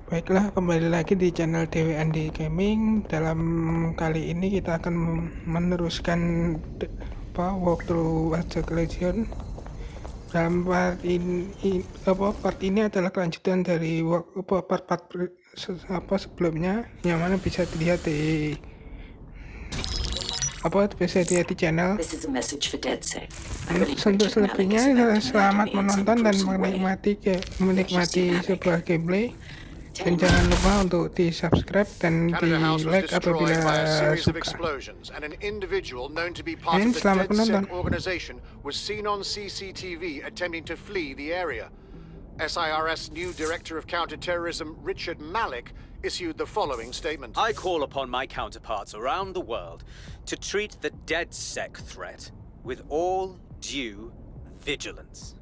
Baiklah, kembali lagi di channel Dewi Andi Gaming. Dalam kali ini kita akan meneruskan walkthrough Wacthdog Legion. Dalam part ini adalah kelanjutan dari part sebelumnya, yang mana bisa dilihat di channel. Untuk selebihnya, selamat menonton dan menikmati sebuah gameplay. Dan jangan lupa untuk di subscribe dan di like apabila suka. Dan selamat menonton. Organization was seen on CCTV attempting to flee the area. SIRS new Director of Counterterrorism Richard Malik issued the following statement. I call upon my counterparts around the world to treat the DedSec threat with all due vigilance.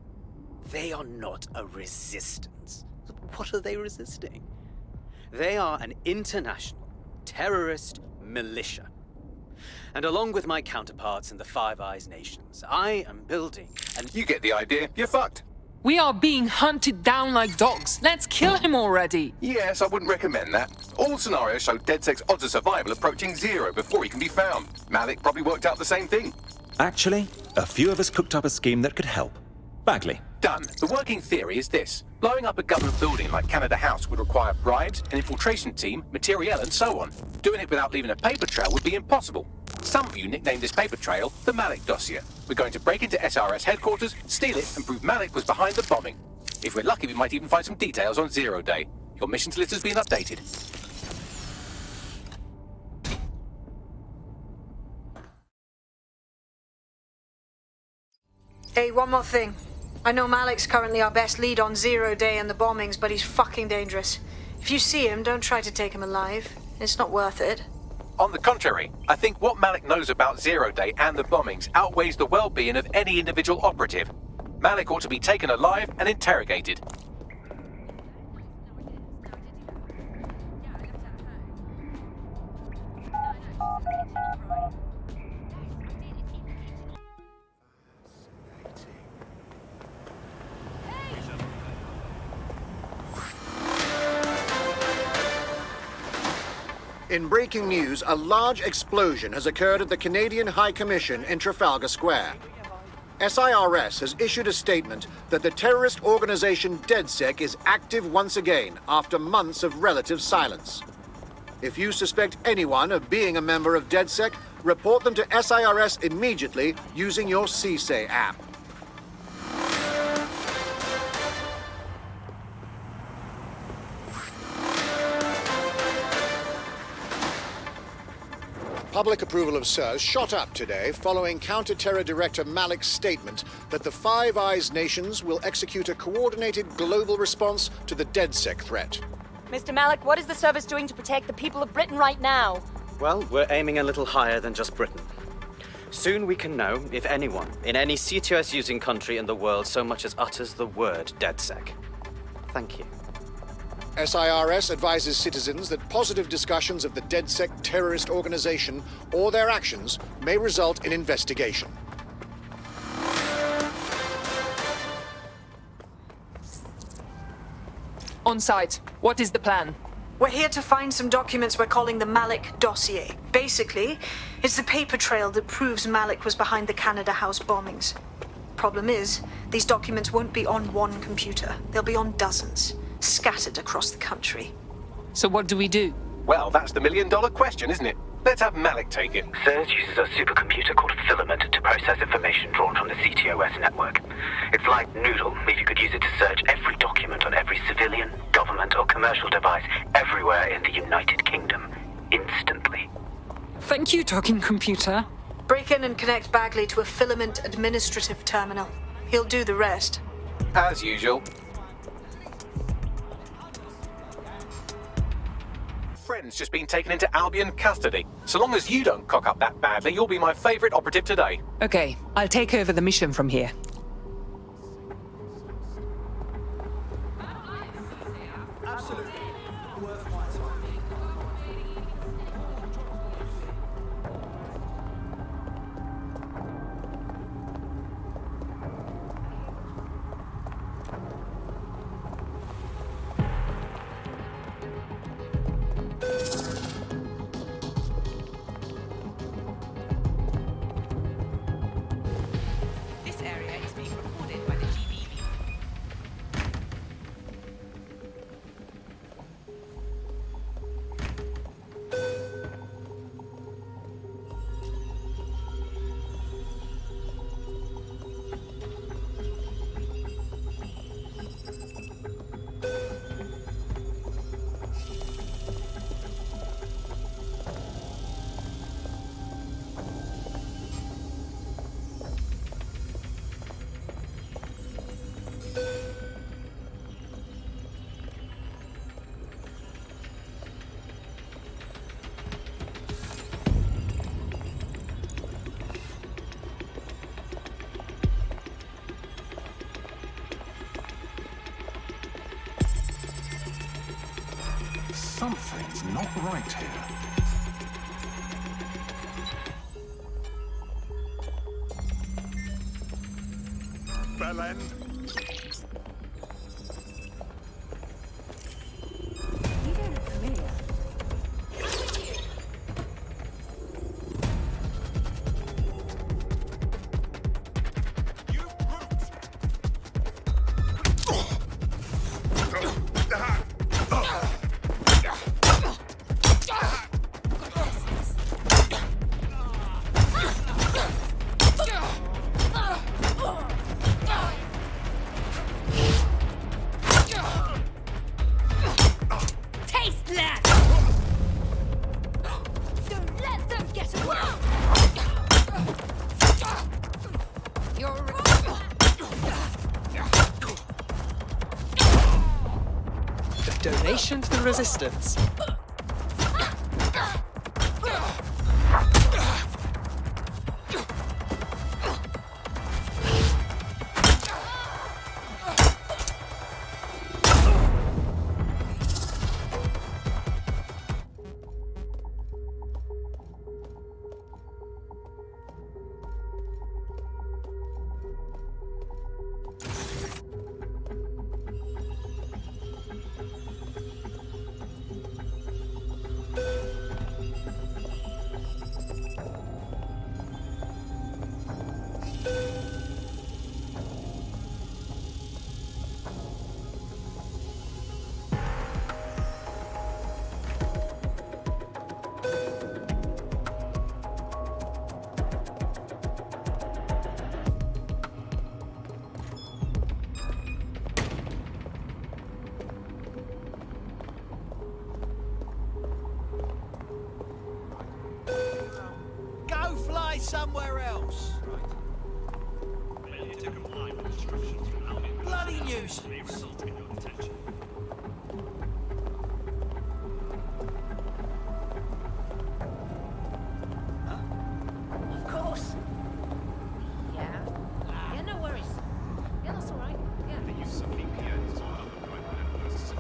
They are not a resistance. What are they resisting? They are an international terrorist militia. And along with my counterparts in the Five Eyes nations, I am building and you get the idea. You're fucked. We are being hunted down like dogs. Let's kill him already. Yes, I wouldn't recommend that. All scenarios show DedSec's odds of survival approaching zero before he can be found. Malik probably worked out the same thing. Actually, a few of us cooked up a scheme that could help. Bagley. Done. The working theory is this. Blowing up a government building like Canada House would require bribes, an infiltration team, materiel, and so on. Doing it without leaving a paper trail would be impossible. Some of you nicknamed this paper trail the Malik dossier. We're going to break into SRS headquarters, steal it, and prove Malik was behind the bombing. If we're lucky, we might even find some details on Zero Day. Your missions list has been updated. Hey, one more thing. I know Malik's currently our best lead on Zero Day and the bombings, but he's fucking dangerous. If you see him, don't try to take him alive. It's not worth it. On the contrary, I think what Malik knows about Zero Day and the bombings outweighs the well-being of any individual operative. Malik ought to be taken alive and interrogated. In breaking news, a large explosion has occurred at the Canadian High Commission in Trafalgar Square. SIRS has issued a statement that the terrorist organization DedSec is active once again after months of relative silence. If you suspect anyone of being a member of DedSec, report them to SIRS immediately using your CSAY app. Public approval of SIRS shot up today following Counter-Terror Director Malik's statement that the Five Eyes nations will execute a coordinated global response to the DedSec threat. Mr. Malik, what is the service doing to protect the people of Britain right now? well, we're aiming a little higher than just Britain. Soon we can know if anyone in any CTOS-using country in the world so much as utters the word DedSec. Thank you. SIRS advises citizens that positive discussions of the DedSec terrorist organization or their actions may result in investigation. On site, what is the plan? We're here to find some documents we're calling the Malik dossier. Basically, it's the paper trail that proves Malik was behind the Canada House bombings. Problem is, these documents won't be on one computer. They'll be on dozens, scattered across the country. So what do we do? Well, that's the million-dollar question, isn't it? Let's have Malik take it. SIRS uses a supercomputer called Filament to process information drawn from the CTOS network. It's like Noodle if you could use it to search every document on every civilian, government or commercial device everywhere in the United Kingdom, instantly. Thank you, talking computer. Break in and connect Bagley to a Filament administrative terminal. He'll do the rest. As usual. Friend's just been taken into Albion custody. So long as you don't cock up that badly, you'll be my favourite operative today. Okay, I'll take over the mission from here. Something's not right here. Belen. You don't look familiar. Donation to the resistance. Somewhere else. Bloody nuisance. Of course. Yeah. Yeah, no worries. Yeah, that's all right. Yeah. The use of VPNs or other private networks to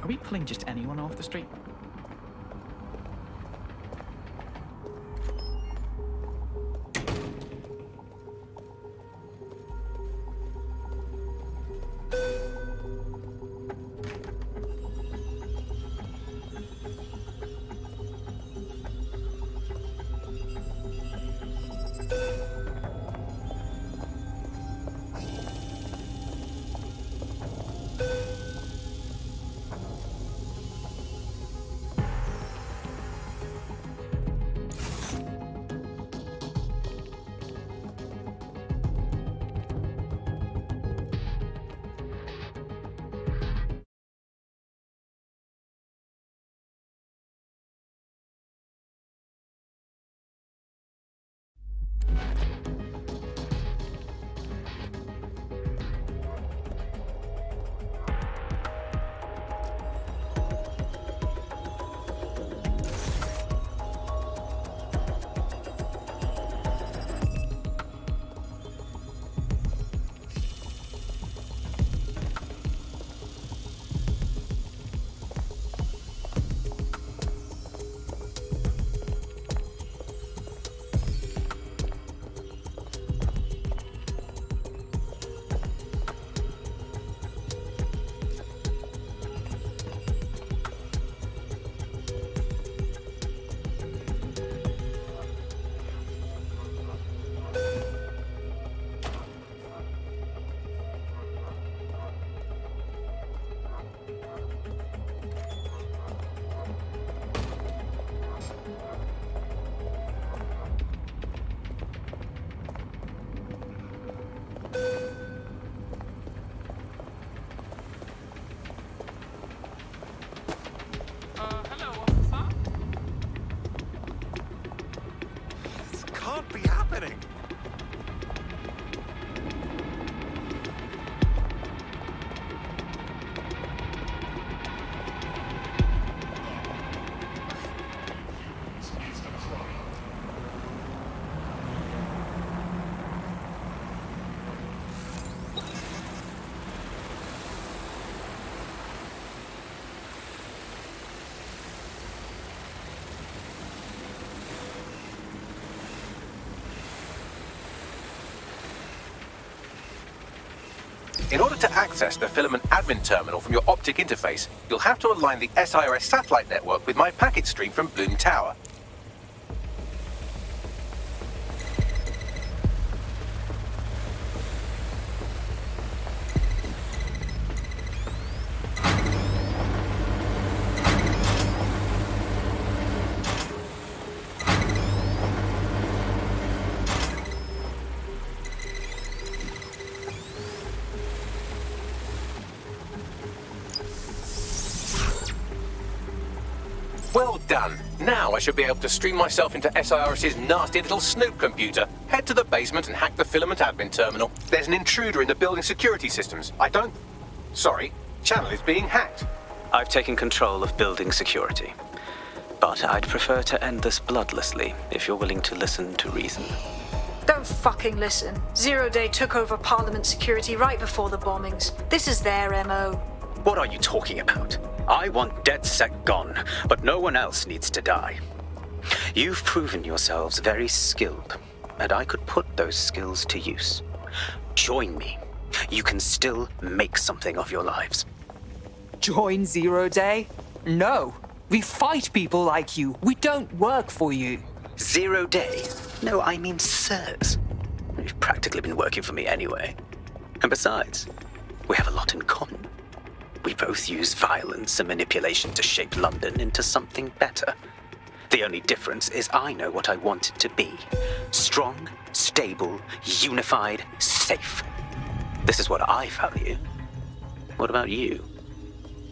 Are we pulling just anyone off the street? can't be happening. In order to access the filament admin terminal from your optic interface, you'll have to align the SIRS satellite network with my packet stream from Bloom Tower. Well done. Now I should be able to stream myself into SIRS's nasty little snoop computer, head to the basement and hack the filament admin terminal. There's an intruder in the building security systems. Sorry, channel is being hacked. I've taken control of building security. But I'd prefer to end this bloodlessly, if you're willing to listen to reason. Don't fucking listen. Zero Day took over Parliament security right before the bombings. This is their MO. What are you talking about? I want DedSec gone, but no one else needs to die. You've proven yourselves very skilled, and I could put those skills to use. Join me. You can still make something of your lives. Join Zero Day? No. We fight people like you. We don't work for you. 0 Day? No, I mean sirs. You've practically been working for me anyway. And besides, we have a lot in common. We both use violence and manipulation to shape London into something better. The only difference is I know what I want it to be. Strong, stable, unified, safe. This is what I value. What about you?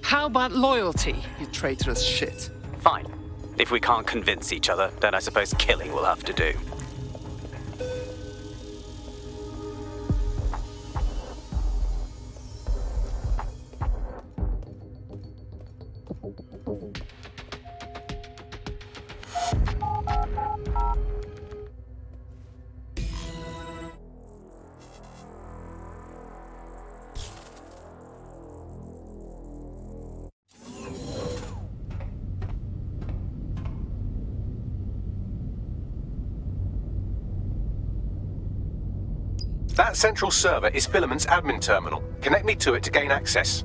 How about loyalty, you traitorous shit? Fine. If we can't convince each other, then I suppose killing will have to do. That central server is Filament's admin terminal. Connect me to it to gain access.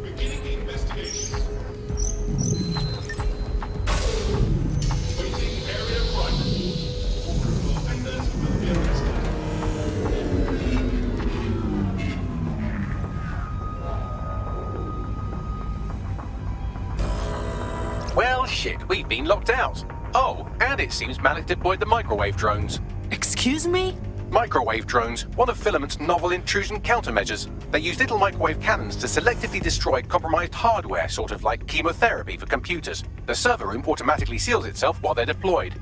Beginning the investigation. Waiting area right. All offenders will be arrested. Well, shit, we've been locked out. Oh, and it seems Malik deployed the microwave drones. Excuse me? Microwave drones, one of Filament's novel intrusion countermeasures. They use little microwave cannons to selectively destroy compromised hardware, sort of like chemotherapy for computers. The server room automatically seals itself while they're deployed.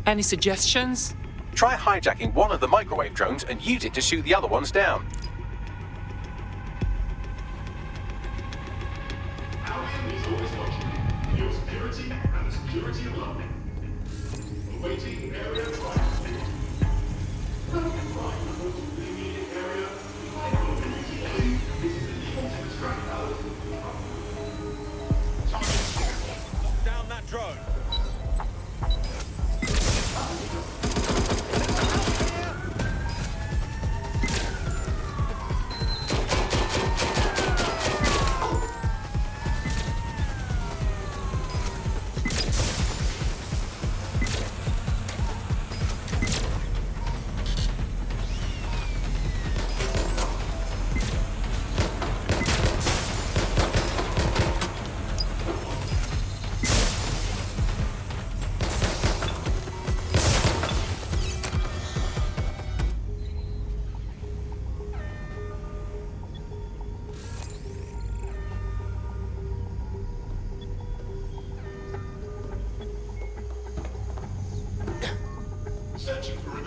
Any suggestions? Try hijacking one of the microwave drones and use it to shoot the other ones down. Our enemy is always watching. Your security and the security alone. Awaiting area right. Right. The immediate area. This is illegal to extract others. Lock down that drone.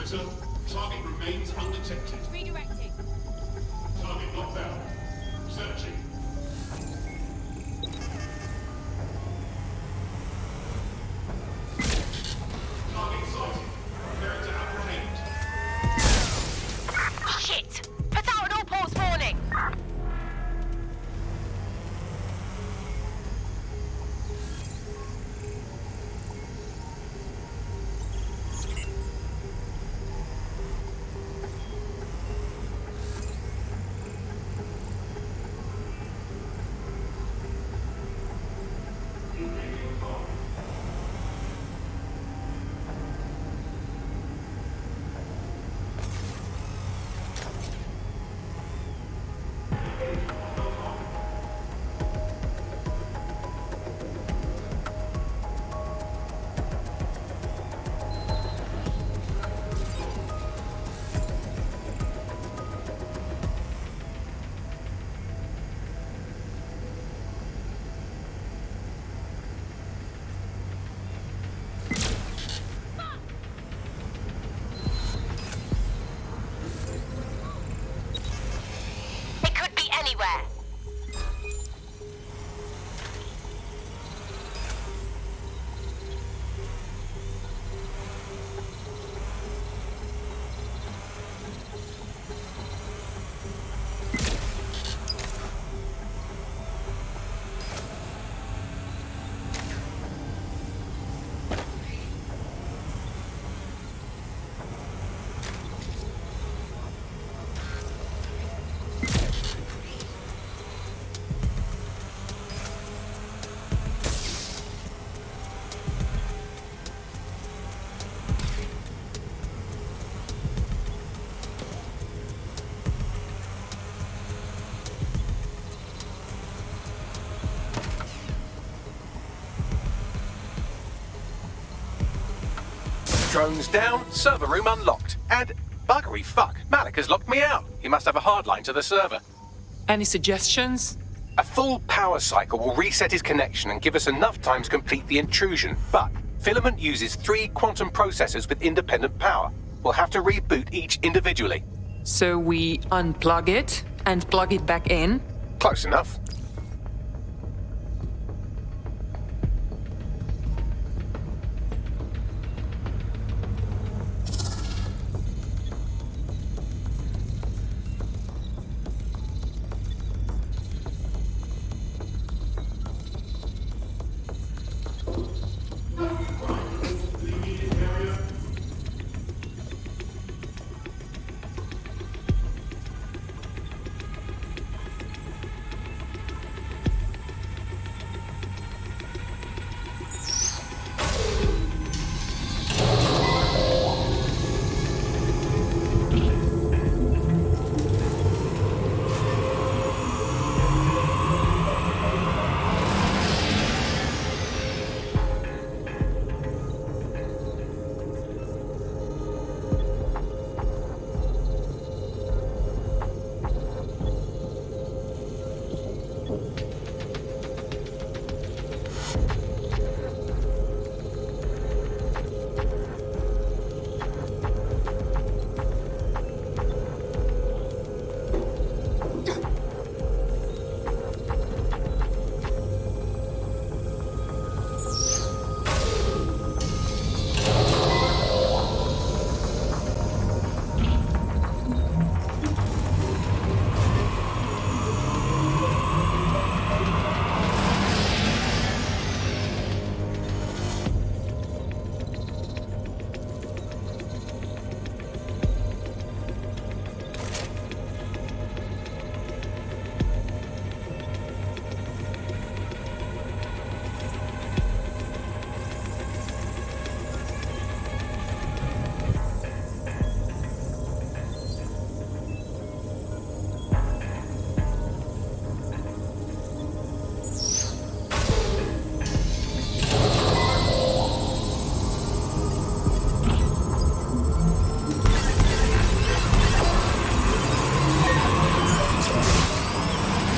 Monitor, target remains undetected. Redirecting. Target not found. Searching. Target sighted. Prepare to apprehend. Shit! Put out an all-ports warning! Anywhere. Drones down, server room unlocked. And buggery fuck, Malik has locked me out. He must have a hard line to the server. Any suggestions? A full power cycle will reset his connection and give us enough time to complete the intrusion. But Filament uses 3 quantum processors with independent power. We'll have to reboot each individually. So we unplug it and plug it back in? Close enough.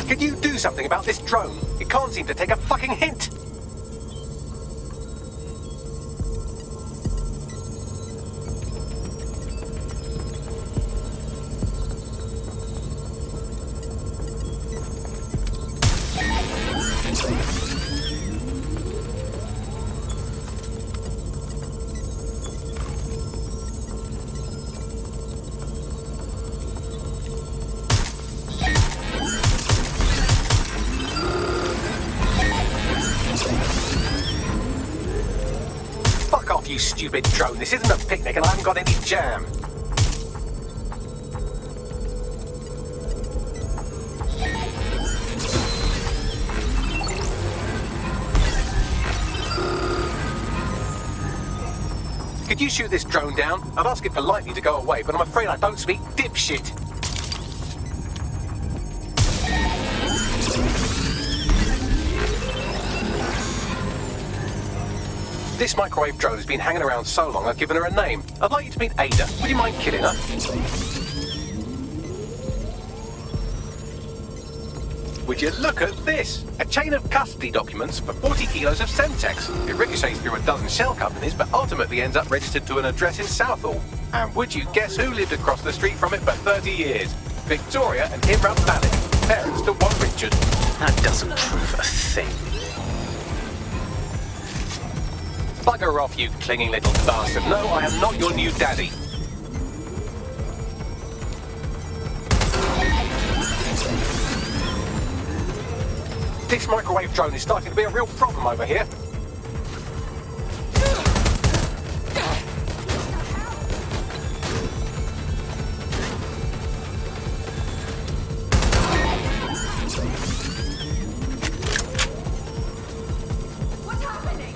Can you do something about this drone? It can't seem to take a fucking hint. stupid drone. This isn't a picnic and I haven't got any jam. Could you shoot this drone down? I'd ask it politely to go away, but I'm afraid I don't speak dipshit. This microwave drone has been hanging around so long I've given her a name. I'd like you to meet Ada. Would you mind killing her? Would you look at this? A chain of custody documents for 40 kilos of Semtex. It ricochets through a dozen shell companies, but ultimately ends up registered to an address in Southall. And would you guess who lived across the street from it for 30 years? Victoria and Imran Malik, parents to one Richard. That doesn't prove a thing. Bugger off, you clinging little bastard. No, I am not your new daddy. This microwave drone is starting to be a real problem over here. What's happening?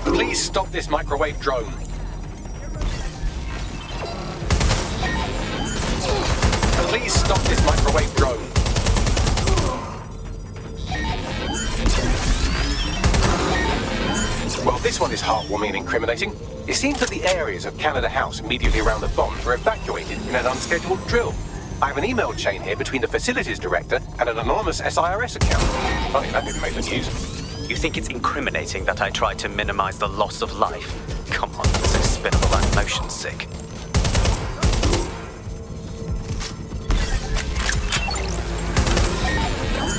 Please stop this microwave drone. Please stop this microwave drone. Well, this one is heartwarming and incriminating. It seems that the areas of Canada House immediately around the bombs were evacuated in an unscheduled drill. I have an email chain here between the facilities director and an anonymous SIRS account. Funny that didn't make the news. You think it's incriminating that I tried to minimize the loss of life? Come on, that's so spinnable and motion sick.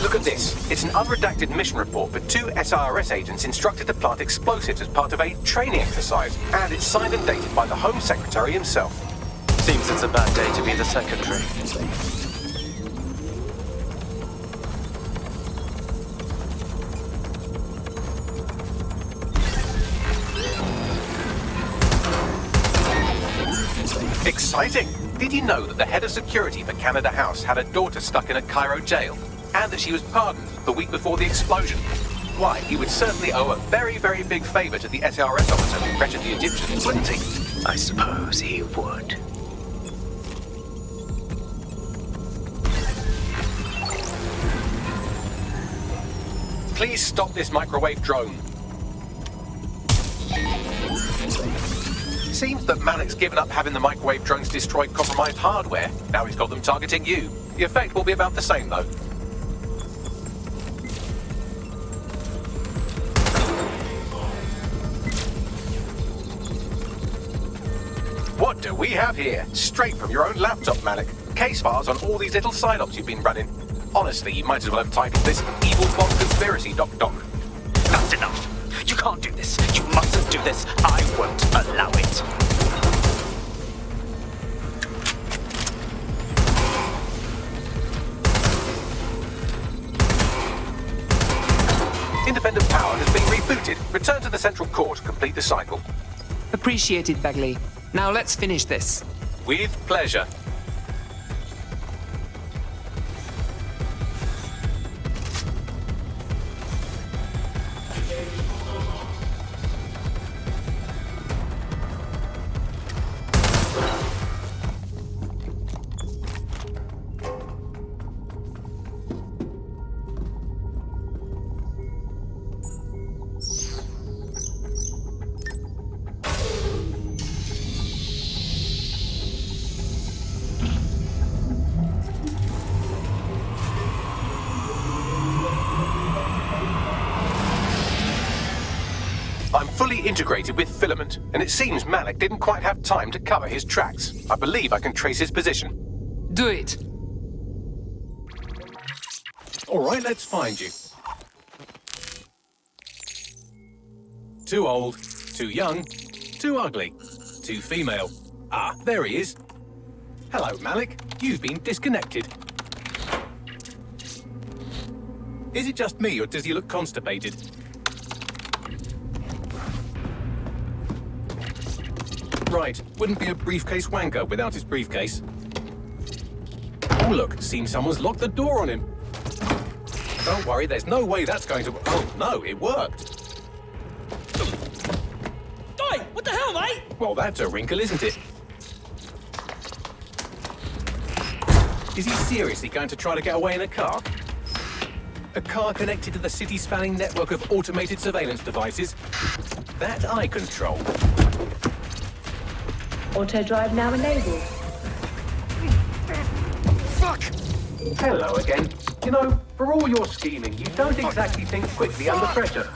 Look at this. It's an unredacted mission report for 2 SIRS agents instructed to plant explosives as part of a training exercise. And it's signed and dated by the Home Secretary himself. Seems it's a bad day to be the secretary. Exciting! Did you know that the head of security for Canada House had a daughter stuck in a Cairo jail? And that she was pardoned the week before the explosion? Why, he would certainly owe a very, very big favour to the SRS officer who pressured the Egyptians, wouldn't he? I suppose he would. Please stop this microwave drone. Seems that Malik's given up having the microwave drones destroy compromised hardware. Now he's got them targeting you. The effect will be about the same, though. What do we have here? Straight from your own laptop, Malik. Case files on all these little side-ops you've been running. Honestly, you might as well have titled this Evil Bomb Conspiracy, Doc. That's enough. You can't do this. You mustn't do this. I won't allow it. Independent power has been rebooted. Return to the central core to complete the cycle. Appreciated, Bagley. Now let's finish this. With pleasure. I'm fully integrated with Filament, and it seems Malik didn't quite have time to cover his tracks. I believe I can trace his position. Do it. All right, let's find you. Too old, too young, too ugly, too female. Ah, there he is. Hello, Malik. You've been disconnected. Is it just me, or does he look constipated? Right, wouldn't be a briefcase wanker without his briefcase. Oh look, seems someone's locked the door on him. Don't worry, there's no way that's going to... Oh no, it worked. Oi, what the hell, mate? Well, that's a wrinkle, isn't it? Is he seriously going to try to get away in a car? A car connected to the city-spanning network of automated surveillance devices? That I control. Auto drive now enabled. Fuck! Hello again. You know, for all your scheming, you don't exactly think quickly under pressure.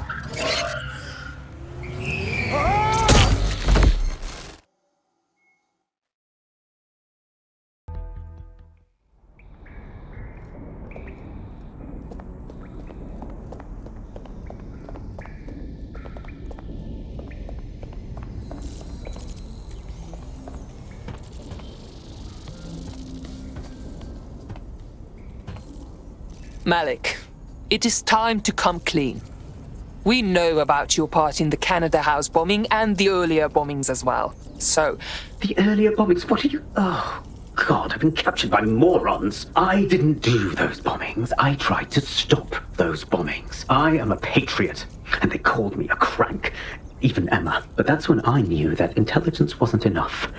Malik, it is time to come clean. We know about your part in the Canada House bombing and the earlier bombings as well. So... The earlier bombings? What are you... Oh, God, I've been captured by morons. I didn't do those bombings. I tried to stop those bombings. I am a patriot, and they called me a crank. Even Emma. But that's when I knew that intelligence wasn't enough.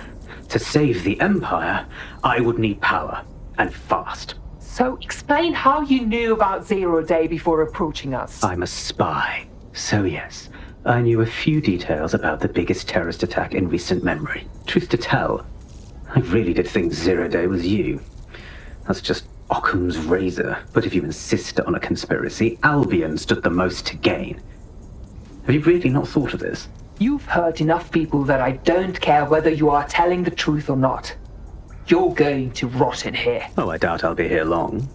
To save the Empire, I would need power, and fast. So explain how you knew about Zero Day before approaching us. I'm a spy. So yes, I knew a few details about the biggest terrorist attack in recent memory. Truth to tell, I really did think Zero Day was you. That's just Occam's razor. But if you insist on a conspiracy, Albion stood the most to gain. Have you really not thought of this? You've hurt enough people that I don't care whether you are telling the truth or not. You're going to rot in here. Oh, I doubt I'll be here long.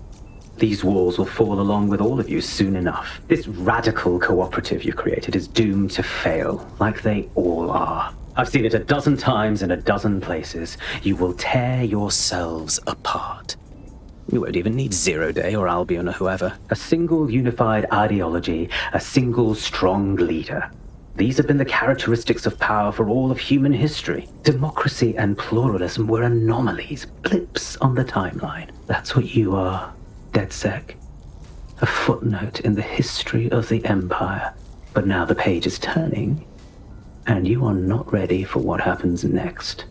These walls will fall along with all of you soon enough. This radical cooperative you created is doomed to fail, like they all are. I've seen it a dozen times in a dozen places. You will tear yourselves apart. You won't even need Zero Day or Albion or whoever. A single unified ideology, a single strong leader. These have been the characteristics of power for all of human history. Democracy and pluralism were anomalies, blips on the timeline. That's what you are, DedSec. A footnote in the history of the Empire. But now the page is turning, and you are not ready for what happens next.